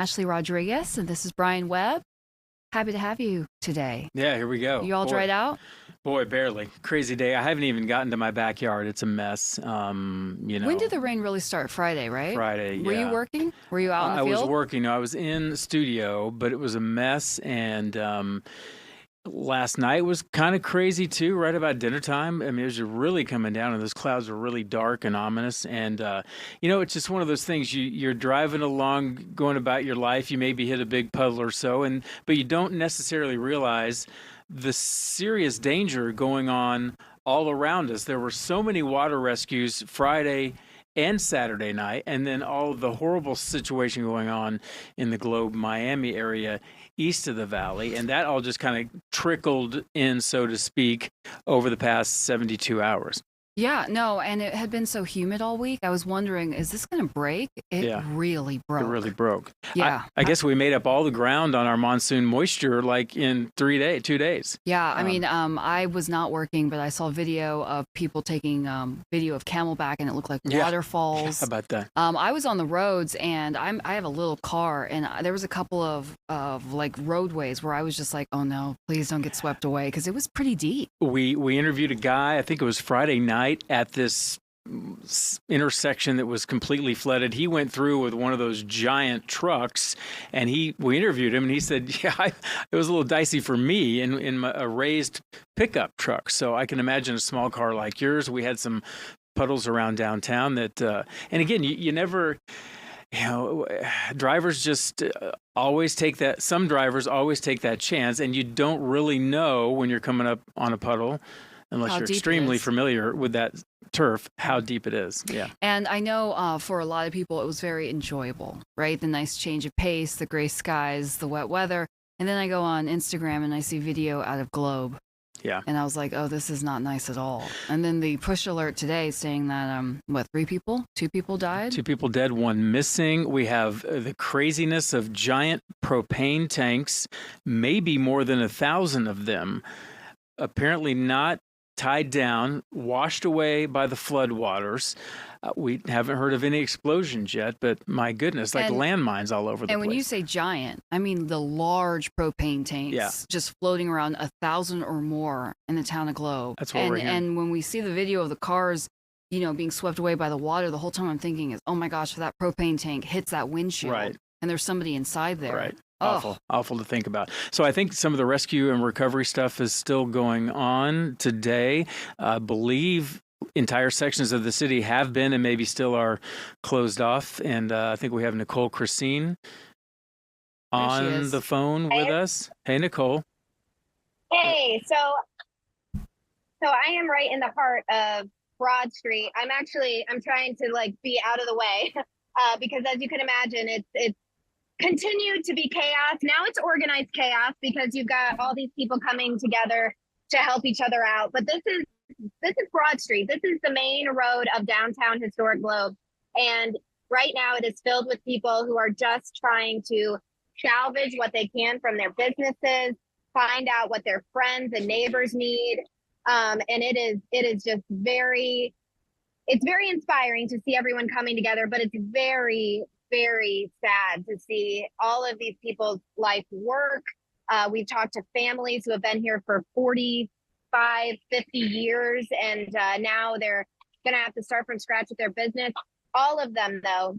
Ashley Rodriguez, and this is Brian Webb. Happy to have you today. Yeah, here we go. You all Boy, dried out? boy, barely. Crazy day. I haven't even gotten to my backyard. It's a mess. When did the rain really start? Friday, right? Friday, Were you yeah. working? Were you out in the I was field? working. I was in the studio, but it was a mess. And last night was kind of crazy too, right about dinner time. I mean, it was really coming down, and those clouds were really dark and ominous. And it's just one of those things. You're driving along, going about your life. You maybe hit a big puddle or so, but you don't necessarily realize the serious danger going on all around us. There were so many water rescues Friday and Saturday night, and then all of the horrible situation going on in the Globe, Miami area east of the valley, and that all just kind of trickled in, so to speak, over the past 72 hours. Yeah, no, and it had been so humid all week. I was wondering, is this going to break? It Yeah. really broke. It really broke. Yeah. I guess we made up all the ground on our monsoon moisture like in 2 days. Yeah, I mean, I was not working, but I saw video of people taking video of Camelback, and it looked like Yeah. waterfalls. How about that? I was on the roads, and I have a little car, and there was a couple of like roadways where I was just like, oh no, please don't get swept away, because it was pretty deep. We interviewed a guy, I think it was Friday night, at this intersection that was completely flooded. He went through with one of those giant trucks, and we interviewed him, and he said, yeah, it was a little dicey for me in a raised pickup truck. So I can imagine a small car like yours. We had some puddles around downtown that, and again, you never, drivers just always take that. Some drivers always take that chance, and you don't really know when you're coming up on a puddle, unless you're extremely familiar with that turf, how deep it is. Yeah. And I know for a lot of people, it was very enjoyable, right? The nice change of pace, the gray skies, the wet weather. And then I go on Instagram and I see video out of Globe. Yeah. And I was like, oh, this is not nice at all. And then the push alert today saying that, two people died? 2 people dead, 1 missing. We have the craziness of giant propane tanks, maybe more than 1,000 of them, apparently not tied down, washed away by the floodwaters. We haven't heard of any explosions yet, but my goodness, like landmines all over the place. And when you say giant, I mean the large propane tanks just floating around 1,000 or more in the town of Globe. That's what we're hearing. And when we see the video of the cars, being swept away by the water, the whole time I'm thinking is, oh my gosh, if that propane tank hits that windshield, right, and there's somebody inside there. Right. Oh. Awful to think about. So I think some of the rescue and recovery stuff is still going on today. I believe entire sections of the city have been and maybe still are closed off. And I think we have Nicole Christine on the phone with us. Hey, Nicole. Hey, so I am right in the heart of Broad Street. I'm trying to be out of the way because, as you can imagine, it's continued to be chaos. Now it's organized chaos because you've got all these people coming together to help each other out. But this is Broad Street. This is the main road of downtown historic Globe. And right now it is filled with people who are just trying to salvage what they can from their businesses, find out what their friends and neighbors need. And it is just it's very inspiring to see everyone coming together, but it's very, very sad to see all of these people's life work. We've talked to families who have been here for 45, 50 years, and now they're going to have to start from scratch with their business. All of them, though,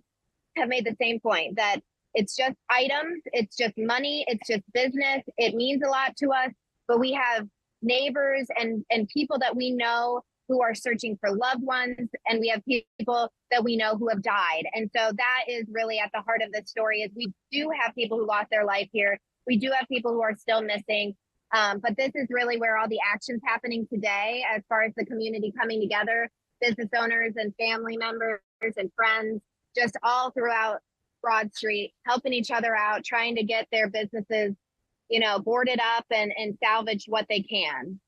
have made the same point that it's just items, it's just money, it's just business. It means a lot to us, but we have neighbors and people that we know who are searching for loved ones, and we have people that we know who have died. And so that is really at the heart of the story. Is we do have people who lost their life here. We do have people who are still missing. But this is really where all the action's happening today, as far as the community coming together, business owners and family members and friends, just all throughout Broad Street, helping each other out, trying to get their businesses, boarded up and salvage what they can.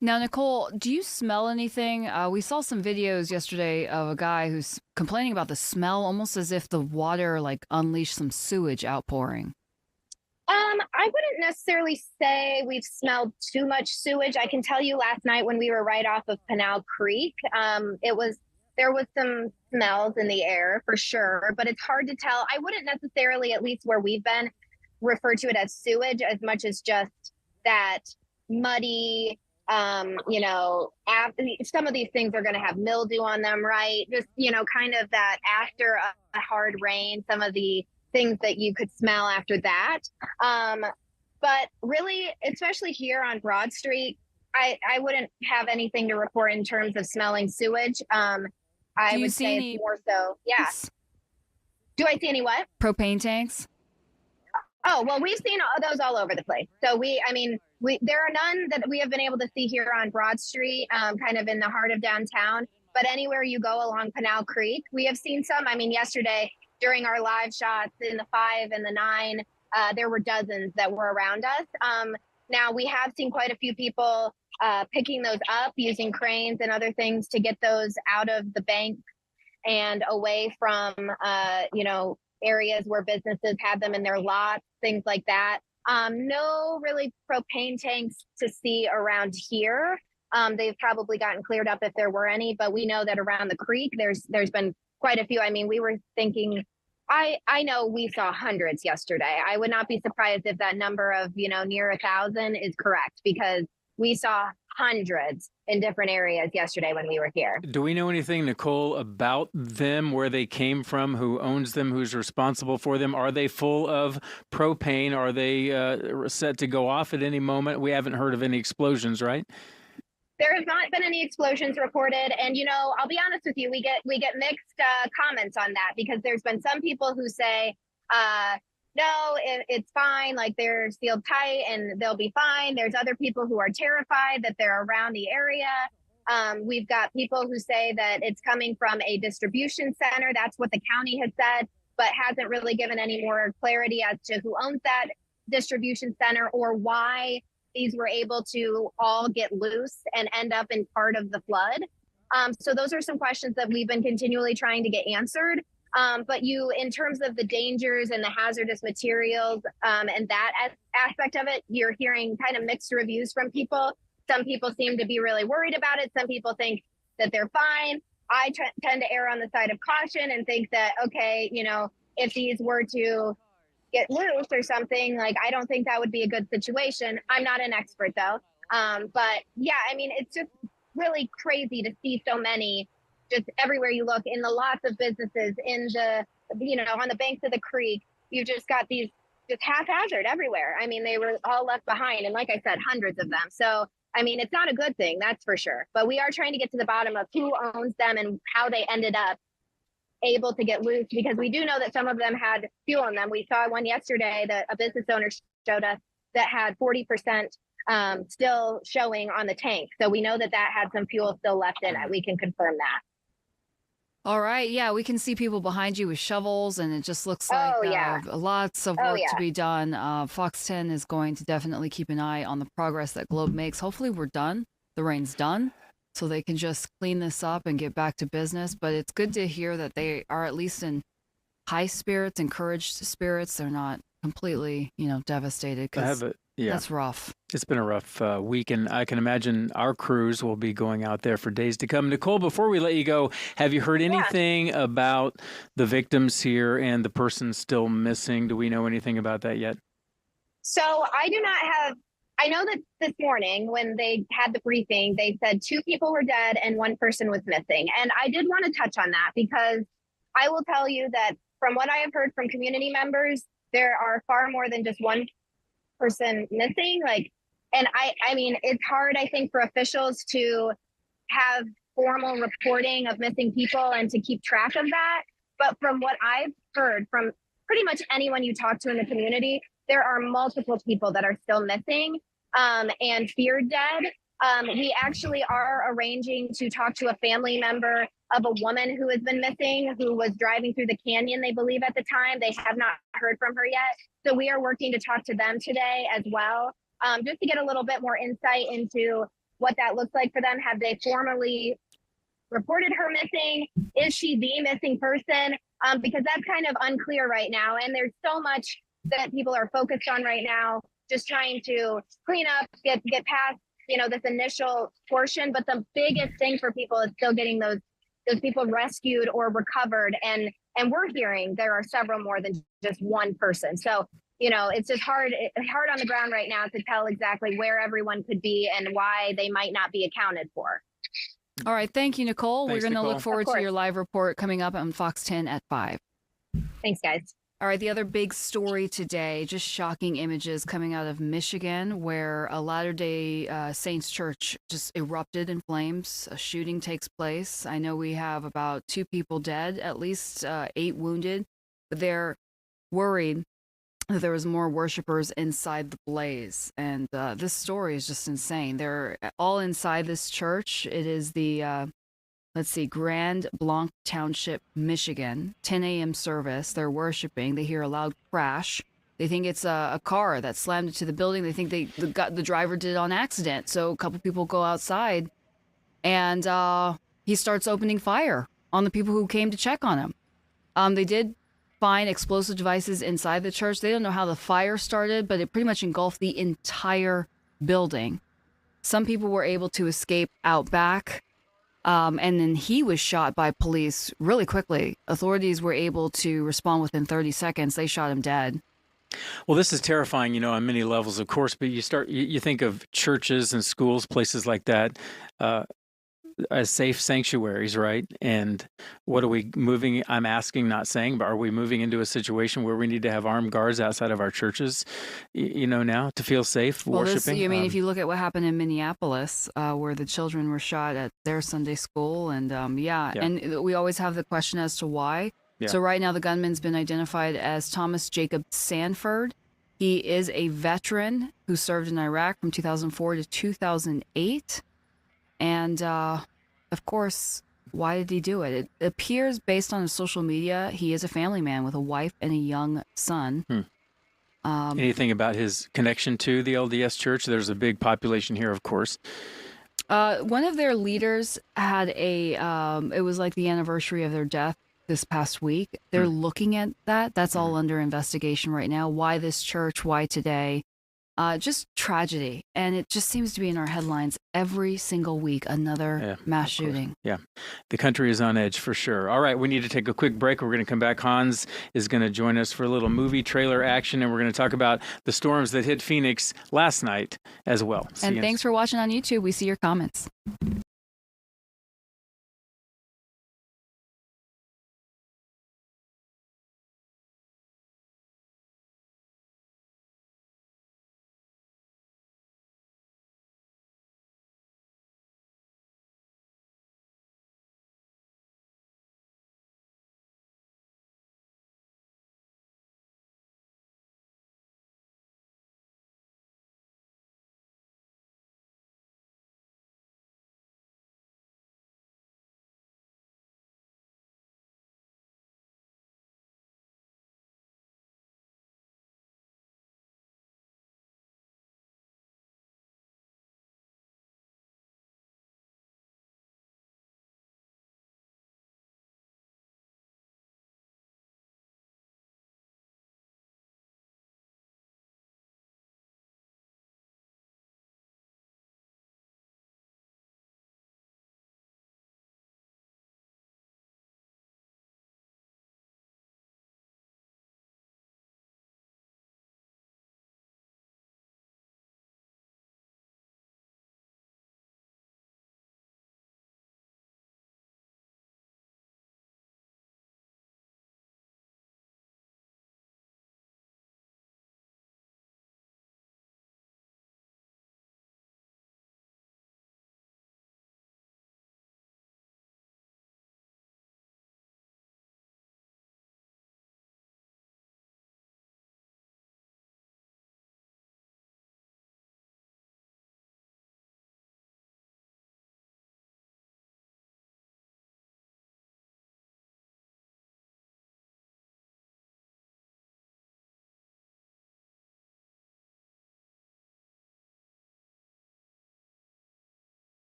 Now, Nicole, do you smell anything? We saw some videos yesterday of a guy who's complaining about the smell, almost as if the water unleashed some sewage outpouring. I wouldn't necessarily say we've smelled too much sewage. I can tell you last night when we were right off of Canal Creek, it was there was some smells in the air for sure, but it's hard to tell. I wouldn't necessarily, at least where we've been, refer to it as sewage as much as just that muddy, some of these things are going to have mildew on them, right? Just, kind of that after a hard rain, some of the things that you could smell after that. But really, especially here on Broad Street, I wouldn't have anything to report in terms of smelling sewage. I would say it's more so, yeah. Do I see any what? Propane tanks? Oh, well, we've seen those all over the place. So there are none that we have been able to see here on Broad Street, kind of in the heart of downtown. But anywhere you go along Canal Creek, we have seen some. I mean, yesterday during our live shots in the 5 and the 9, there were dozens that were around us. Now, we have seen quite a few people picking those up using cranes and other things to get those out of the bank and away from, areas where businesses had them in their lots, things like that. No really propane tanks to see around here. They've probably gotten cleared up if there were any, but we know that around the creek, there's been quite a few. I mean, we were thinking, I know we saw hundreds yesterday. I would not be surprised if that number of, near 1,000 is correct, because we saw hundreds in different areas yesterday when we were here. Do we know anything, Nicole, about them, where they came from, who owns them, who's responsible for them? Are they full of propane? Are they set to go off at any moment? We haven't heard of any explosions, right? There have not been any explosions reported. And, I'll be honest with you, we get mixed comments on that, because there's been some people who say, no, it's fine. Like, they're sealed tight and they'll be fine. There's other people who are terrified that they're around the area. We've got people who say that it's coming from a distribution center. That's what the county has said, but hasn't really given any more clarity as to who owns that distribution center or why these were able to all get loose and end up in part of the flood. So those are some questions that we've been continually trying to get answered. But in terms of the dangers and the hazardous materials and that aspect of it, you're hearing kind of mixed reviews from people. Some people seem to be really worried about it. Some people think that they're fine. I tend to err on the side of caution and think that, okay, if these were to get loose or something, like, I don't think that would be a good situation. I'm not an expert though. But yeah, I mean, it's just really crazy to see so many just everywhere you look, in the lots of businesses, in the, on the banks of the creek. You've just got these just haphazard everywhere. I mean, they were all left behind. And like I said, hundreds of them. So, I mean, it's not a good thing, that's for sure. But we are trying to get to the bottom of who owns them and how they ended up able to get loose, because we do know that some of them had fuel in them. We saw one yesterday that a business owner showed us that had 40% still showing on the tank. So we know that had some fuel still left in it. We can confirm that. All right. Yeah, we can see people behind you with shovels, and it just looks like lots of work to be done. Fox 10 is going to definitely keep an eye on the progress that Globe makes. Hopefully we're done. The rain's done, so they can just clean this up and get back to business. But it's good to hear that they are at least in high spirits, encouraged spirits. They're not completely, devastated, because that's rough. It's been a rough week, and I can imagine our crews will be going out there for days to come. Nicole, before we let you go, have you heard anything about the victims here and the person still missing? Do we know anything about that yet? So I do not have. I know that this morning when they had the briefing, they said 2 people were dead and 1 person was missing. And I did want to touch on that, because I will tell you that from what I have heard from community members, there are far more than just 1 person missing. And I mean, it's hard, I think, for officials to have formal reporting of missing people and to keep track of that. But from what I've heard from pretty much anyone you talk to in the community, there are multiple people that are still missing and feared dead. We actually are arranging to talk to a family member of a woman who has been missing, who was driving through the canyon, they believe, at the time. They have not heard from her yet. So we are working to talk to them today as well, just to get a little bit more insight into what that looks like for them. Have they formally reported her missing? Is she the missing person? Because that's kind of unclear right now. And there's so much that people are focused on right now, just trying to clean up, get past, this initial portion. But the biggest thing for people is still getting those those people rescued or recovered. And we're hearing there are several more than just one person. So, it's just hard on the ground right now to tell exactly where everyone could be and why they might not be accounted for. All right. Thank you, Nicole. Thanks, We're going to look forward to your live report coming up on Fox 10 at 5. Thanks, guys. All right, the other big story today, just shocking images coming out of Michigan, where a Latter-day Saints church just erupted in flames. A shooting takes place. I know we have about 2 people dead, at least 8 wounded, but they're worried that there was more worshipers inside the blaze. And this story is just insane. They're all inside this church. It is the Grand Blanc Township, Michigan, 10 a.m. service. They're worshiping. They hear a loud crash. They think it's a car that slammed into the building. They think the driver did it on accident. So a couple people go outside, and he starts opening fire on the people who came to check on him. They did find explosive devices inside the church. They don't know how the fire started, but it pretty much engulfed the entire building. Some people were able to escape out back. And then he was shot by police really quickly. Authorities were able to respond within 30 seconds. They shot him dead. Well, this is terrifying, on many levels, of course, but you think of churches and schools, places like that, as safe sanctuaries, right? And what are we moving? I'm asking, not saying, but are we moving into a situation where we need to have armed guards outside of our churches, now to feel safe worshiping? If you look at what happened in Minneapolis, where the children were shot at their Sunday school, and and we always have the question as to why. Yeah. So right now, the gunman's been identified as Thomas Jacob Sanford. He is a veteran who served in Iraq from 2004 to 2008. And, of course, why did he do it? It appears, based on his social media, he is a family man with a wife and a young son. Anything about his connection to the LDS Church? There's a big population here, of course. One of their leaders had it was like the anniversary of their death this past week. They're looking at that. That's all under investigation right now. Why this church? Why today? Just tragedy. And it just seems to be in our headlines every single week, another mass shooting. Yeah. The country is on edge for sure. All right, we need to take a quick break. We're going to come back. Hans is going to join us for a little movie trailer action, and we're going to talk about the storms that hit Phoenix last night as well. And thanks for watching on YouTube. We see your comments.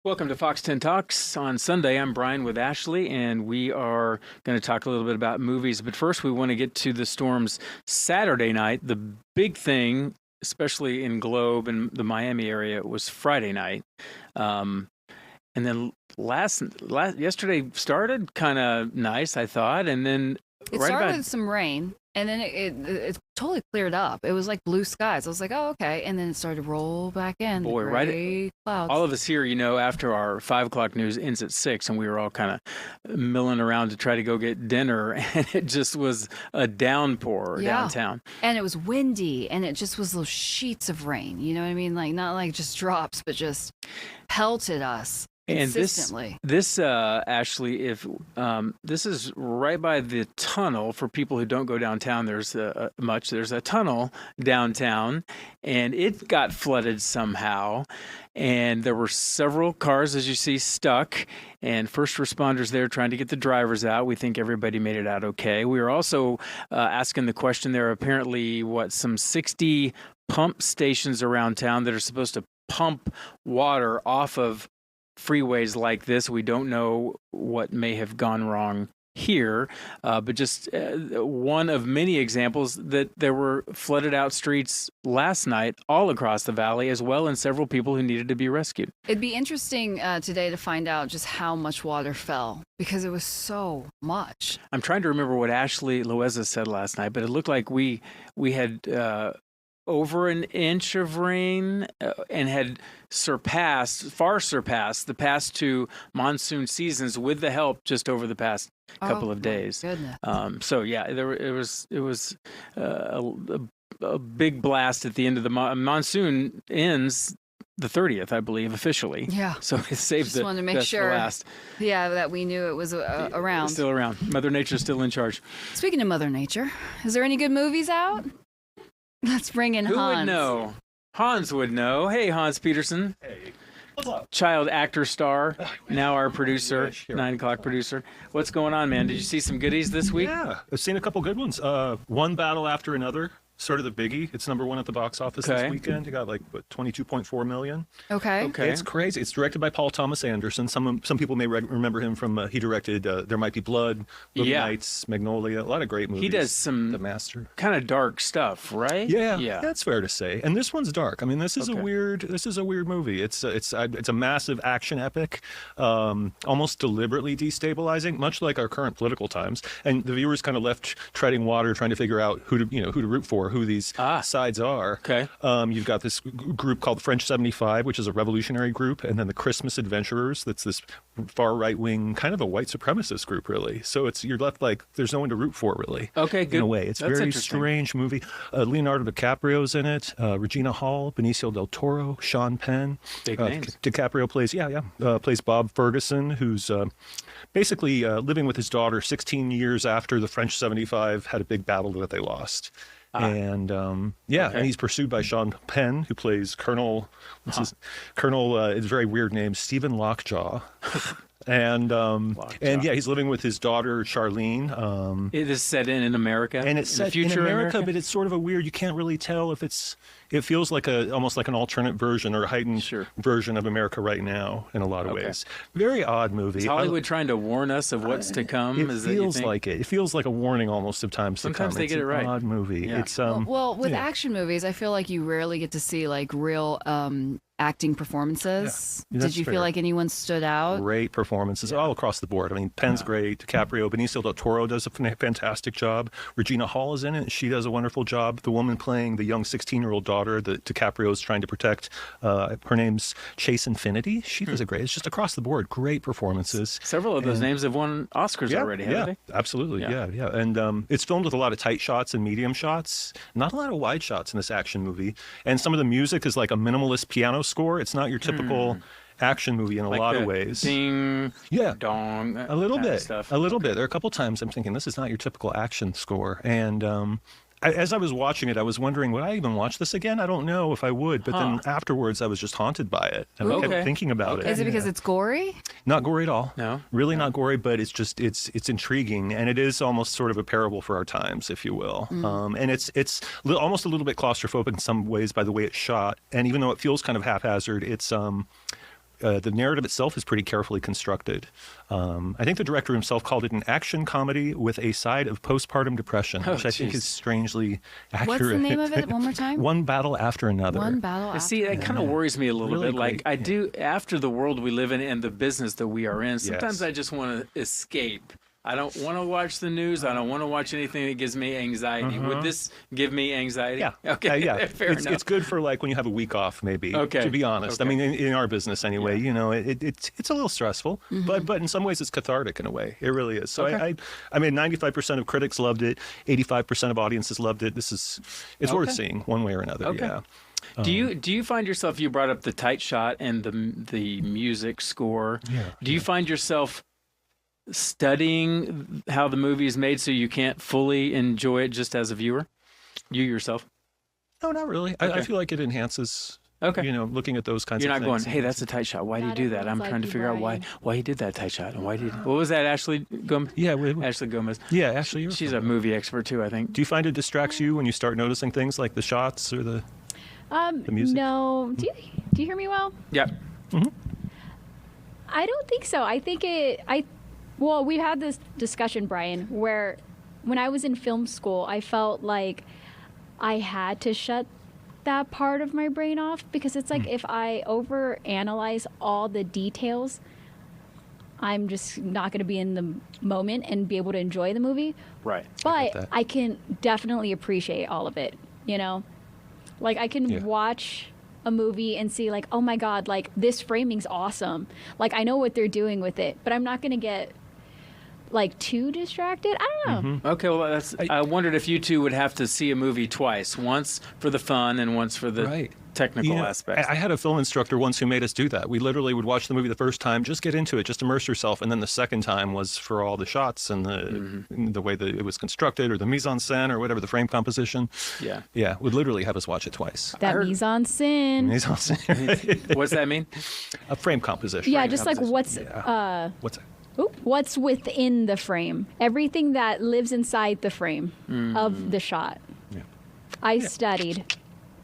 Welcome to Fox 10 Talks. On Sunday, I'm Brian with Ashley, and we are going to talk a little bit about movies. But first, we want to get to the storms Saturday night. The big thing, especially in Globe and the Miami area, was Friday night. And then yesterday started kind of nice, I thought, and then it started with some rain, and then it totally cleared up. It was like blue skies. I was like, oh, okay. And then it started to roll back in. Boy, right? Clouds. All of us here, after our 5 o'clock news ends at 6, and we were all kind of milling around to try to go get dinner, and it just was a downpour downtown. And it was windy, and it just was those sheets of rain. You know what I mean? Like, not like just drops, but just pelted us. And this Ashley, if this is right by the tunnel for people who don't go downtown, there's a tunnel downtown, and it got flooded somehow, and there were several cars, as you see, stuck, and first responders there trying to get the drivers out. We think everybody made it out okay. We were also asking the question, there are apparently some 60 pump stations around town that are supposed to pump water off of freeways like this. We don't know what may have gone wrong here, but just one of many examples that there were flooded out streets last night all across the valley as well, and several people who needed to be rescued. It'd be interesting today to find out just how much water fell, because it was so much. I'm trying to remember what Ashley Loeza said last night, but it looked like we had over an inch of rain and had far surpassed the past 2 monsoon seasons with the help just over the past couple of days. Goodness. So yeah, it was a big blast at the end of the monsoon ends the 30th, I believe, officially. Yeah. So it saved just wanted to make sure, last. Yeah, that we knew it was around. Still around. Mother Nature's still in charge. Speaking of Mother Nature, is there any good movies out? Let's bring in Hans. Who would know? Hans would know. Hey, Hans Peterson. Hey. What's up? Child actor star, now our producer, 9 o'clock producer. What's going on, man? Did you see some goodies this week? Yeah, I've seen a couple good ones. One Battle After Another, sort of the biggie. It's #1 at the box office this weekend. You got like 22.4 million. Okay. It's crazy. It's directed by Paul Thomas Anderson. Some people may remember him from he directed There Might Be Blood, Boogie Nights, Magnolia, a lot of great movies. He does some The Master. Kind of dark stuff, right? Yeah, that's fair to say. And this one's dark. I mean, this is a weird movie. It's a massive action epic, almost deliberately destabilizing, much like our current political times. And the viewers kind of left treading water, trying to figure out who to root for, who these sides are. Okay. You've got this group called French 75, which is a revolutionary group, and then the Christmas Adventurers, that's this far right-wing, kind of a white supremacist group, really. So you're left like there's no one to root for, really. Okay, good. In a way. It's a very strange movie. Leonardo DiCaprio's in it, Regina Hall, Benicio del Toro, Sean Penn. Big names. DiCaprio plays Bob Ferguson, who's basically living with his daughter 16 years after the French 75 had a big battle that they lost. And and he's pursued by Sean Penn, who plays Colonel. It's a very weird name, Stephen Lockjaw. And he's living with his daughter Charlene. It is set in America, and it's set in America, but it's sort of a weird. You can't really tell if it's. It feels like almost like an alternate version or a heightened version of America right now in a lot of ways. Very odd movie. Is Hollywood trying to warn us of what's to come? It feels like it. It feels like a warning almost of times to come. Sometimes they get it right. It's an odd movie. Yeah. It's with action movies, I feel like you rarely get to see like real acting performances. Yeah, did you feel like anyone stood out? Great performances all across the board. I mean, Penn's great. DiCaprio, Benicio del Toro does a fantastic job. Regina Hall is in it. She does a wonderful job. The woman playing the young 16-year-old daughter that DiCaprio is trying to protect, her name's Chase Infinity. She does a great. It's just across the board. Great performances. Several of those names have won Oscars already, haven't they? Absolutely. Yeah. And it's filmed with a lot of tight shots and medium shots. Not a lot of wide shots in this action movie. And some of the music is like a minimalist piano score. It's not your typical action movie in a lot of ways. Ding, dong, a little bit. Stuff. A little bit. There are a couple times I'm thinking this is not your typical action score. And as I was watching it, I was wondering, would I even watch this again? I don't know if I would. But then afterwards, I was just haunted by it. I kept thinking about it. Is it because it's gory? Not gory at all. No. Really not gory, but it's just it's intriguing, and it is almost sort of a parable for our times, if you will. And it's almost a little bit claustrophobic in some ways by the way it's shot. And even though it feels kind of haphazard, it's the narrative itself is pretty carefully constructed. I think the director himself called it an action comedy with a side of postpartum depression, which I think is strangely accurate. What's the name of it? One more time. One Battle After Another. One Battle After. See, that kind of worries me a little Really bit. Like great. I do after the world we live in and the business that we are in. Sometimes Yes. I just want to escape. I don't want to watch the news. I don't want to watch anything that gives me anxiety. Would this give me anxiety? Yeah. Okay. Yeah. Fair enough. It's good for like when you have a week off, maybe. Okay. To be honest, Okay. I mean, in our business anyway, you know, it's a little stressful, but in some ways it's cathartic in a way. It really is. So Okay. I mean, 95% of critics loved it. 85% of audiences loved it. It's worth seeing one way or another. Okay. Yeah. Do you find yourself? You brought up the tight shot and the music score. Yeah, Do you find yourself studying how the movie is made so you can't fully enjoy it just as a viewer? You yourself? No, not really. I feel like it enhances. Okay. You know, looking at those kinds You're of not things. going, hey, that's a tight shot. Why do you Not do that? I'm everyone's trying to like figure out Brian. why he did that tight shot and why did what was that? Ashley Gomez? Yeah. Ashley Gomez. Yeah, actually, you're She's a movie expert too, I think. Do you find it distracts you when you start noticing things like the shots or the music? No. Do you hear me well? Yeah. I don't think so. I think well, we've had this discussion, Brian, where when I was in film school, I felt like I had to shut that part of my brain off because it's like if I overanalyze all the details, I'm just not going to be in the moment and be able to enjoy the movie. Right. But that. I can definitely appreciate all of it, you know? Like I can Yeah. watch a movie and see like, oh my God, like this framing's awesome. Like I know what they're doing with it, but I'm not going to get like too distracted. I don't know. Okay, well, I wondered if you two would have to see a movie twice, once for the fun and once for the Right. technical You know, aspects. I had a film instructor once who made us do that. We literally would watch the movie the first time, just get into it, just immerse yourself, and then the second time was for all the shots and the way that it was constructed or the mise en scène or whatever, the frame composition. Yeah. Yeah, would literally have us watch it twice. That heard- mise en scène. Mise en scène. What's that mean? A frame composition. Yeah, Frame just like composition. what's Yeah. What's that? what's within the frame. Everything that lives inside the frame of the shot. Yeah. I studied.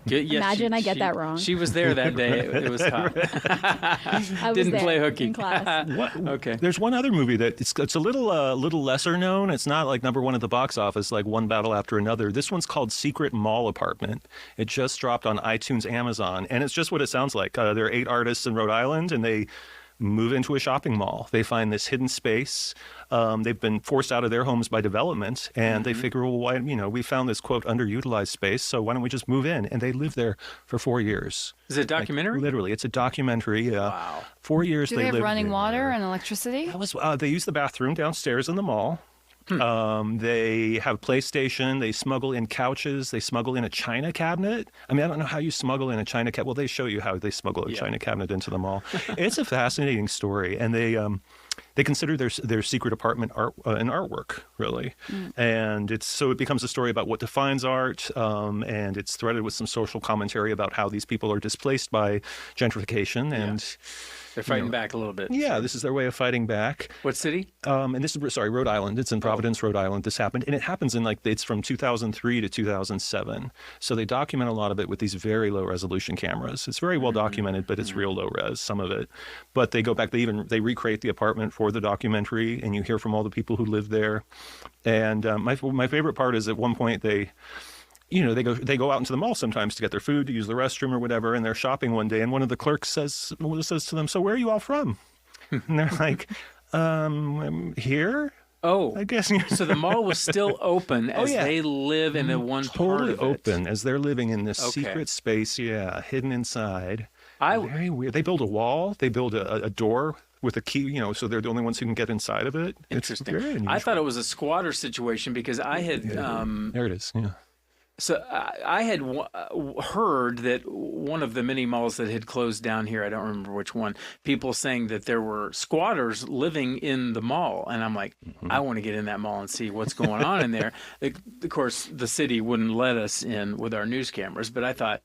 Yeah, Imagine I get that wrong. She was there that day. It was tough. I was Didn't there play hooky. in class. Okay. There's one other movie that it's a little lesser known. It's not like number one at the box office, like One Battle After Another. This one's called Secret Mall Apartment. It just dropped on iTunes, Amazon, and it's just what it sounds like. There are 8 artists in Rhode Island, and they move into a shopping mall. They find this hidden space. They've been forced out of their homes by development, and they figure, well, why, we found this, quote, underutilized space, so why don't we just move in? And they live there for 4 years. Is it a documentary? Like, literally, it's a documentary. Wow. 4 years Do they have lived running there. water and electricity? That was, they use the bathroom downstairs in the mall. They have PlayStation. They smuggle in couches. They smuggle in a china cabinet. I mean, I don't know how you smuggle in a china cabinet. Well, they show you how they smuggle a china cabinet into the mall. It's a fascinating story, and they consider their secret apartment an artwork, really, and it becomes a story about what defines art, and it's threaded with some social commentary about how these people are displaced by gentrification and. They're fighting back a little bit. Yeah, this is their way of fighting back. What city? And this is, Rhode Island. It's in Providence, Rhode Island. This happened. And it happens it's from 2003 to 2007. So they document a lot of it with these very low resolution cameras. It's very well documented, but it's real low res, some of it. But they go back, they recreate the apartment for the documentary, and you hear from all the people who live there. And my favorite part is at one point they go out into the mall sometimes to get their food, to use the restroom or whatever, and they're shopping one day, and one of the clerks says to them, "So where are you all from?" And they're like, "Here." Oh, I guess. so the mall was still open as they live in one part Totally of it. open as they're living in this Okay. secret space, hidden inside. Very weird. They build a wall. They build a door with a key, so they're the only ones who can get inside of it. Interesting. It's very unusual. I thought it was a squatter situation because I had There it is. Yeah. So I had heard that one of the many malls that had closed down here, I don't remember which one, people saying that there were squatters living in the mall. And I'm like, I want to get in that mall and see what's going on in there. Of course, the city wouldn't let us in with our news cameras, but I thought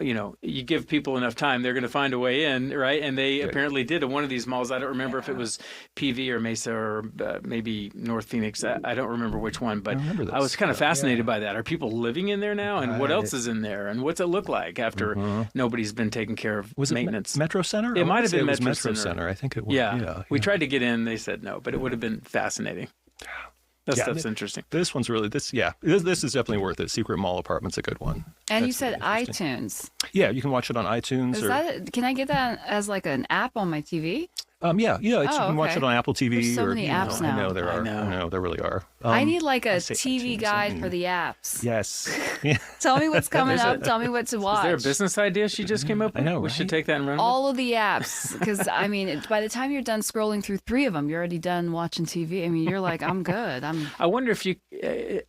you give people enough time, they're going to find a way in, right? And they apparently did at one of these malls. I don't remember if it was PV or Mesa or maybe North Phoenix. I don't remember which one, but I was kind of fascinated by that. Are people living in there now? And what else is in there? And what's it look like after nobody's been taking care of maintenance? Metro Center? It might have been Metro Center. I think it was. Yeah. We tried to get in. They said no, but it would have been fascinating. That stuff's interesting. This one's really this is definitely worth it. Secret Mall Apartment's a good one. And you said iTunes. Yeah, you can watch it on iTunes. Can I get that as like an app on my TV? You can watch it on Apple TV. There's so many apps now. I know there are. I know there really are. I need like a TV guide for the apps. Yes. Tell me what's coming up. Tell me what to watch. Is there a business idea she just came up with? I know, we should take that and run all of the apps, because I mean, by the time you're done scrolling through 3 of them, you're already done watching TV. I mean, you're like, I'm good. I wonder if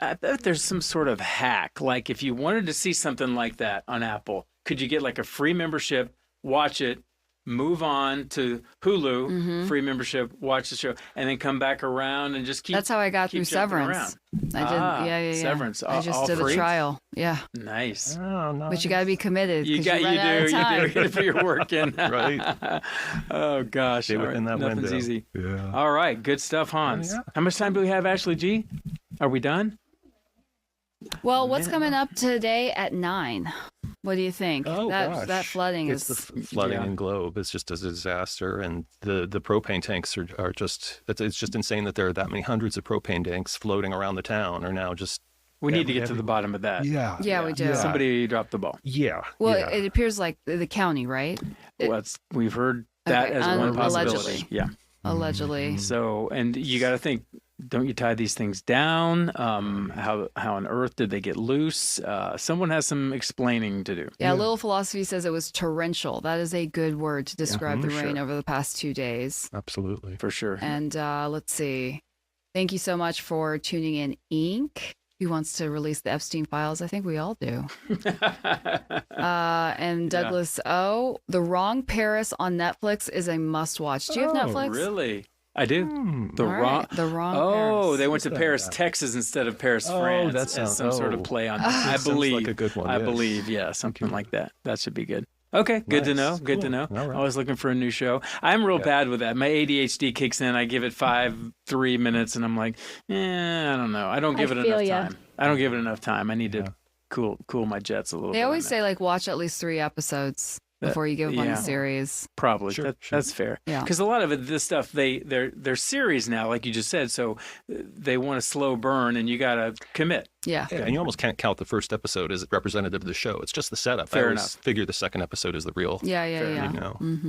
I bet there's some sort of hack. Like if you wanted to see something like that on Apple, could you get like a free membership, watch it, move on to Hulu, free membership, watch the show, and then come back around and just keep. That's how I got through Severance. I did, yeah. Severance. I just did free? a trial. Yeah. Nice. Oh, nice. But you got to be committed. You do. You got to put your work in. Right. Oh gosh. Stay within that Nothing's window. easy. Yeah. All right. Good stuff, Hans. Oh, yeah. How much time do we have, Ashley G? Are we done? Well, what's coming up today at 9? What do you think? Oh, gosh. That flooding it's is the flooding in Globe. It's just a disaster, and the propane tanks are just. It's just insane that there are that many hundreds of propane tanks floating around the town. Are now just. We need to get to the bottom of that. Yeah, we do. Yeah. Somebody dropped the ball. Yeah. Well, yeah. it appears like the county, right? We've heard that as one possibility. Allegedly. Yeah. Allegedly. So, and you got to think, don't you tie these things down? How on earth did they get loose? Someone has some explaining to do. Yeah, Little Philosophy says it was torrential. That is a good word to describe the rain over the past 2 days. Absolutely. For sure. And let's see. Thank you so much for tuning in, Inc. Who wants to release the Epstein files? I think we all do. And Douglas O. The Wrong Paris on Netflix is a must-watch. Do you have Netflix? Really? I do. The Wrong Paris. They went to Paris, Texas instead of Paris, France. That's some sort of play on that. I believe. Like a good one. I believe, something like that. That should be good. Okay, good to know. Good to know. Right. I was looking for a new show. I'm real bad with that. My ADHD kicks in. I give it 3 minutes, and I'm like, I don't know. I don't give it enough time. I don't give it enough time. I need to cool my jets a little bit. They always say, like, watch at least 3 episodes before you give up on the series. Probably. That's fair. Yeah. Because a lot of this stuff, they're series now, like you just said. So they want a slow burn, and you got to commit. Yeah. And you almost can't count the first episode as representative of the show. It's just the setup. Fair I always enough. figure the second episode is the real. Yeah. You know. Mm-hmm.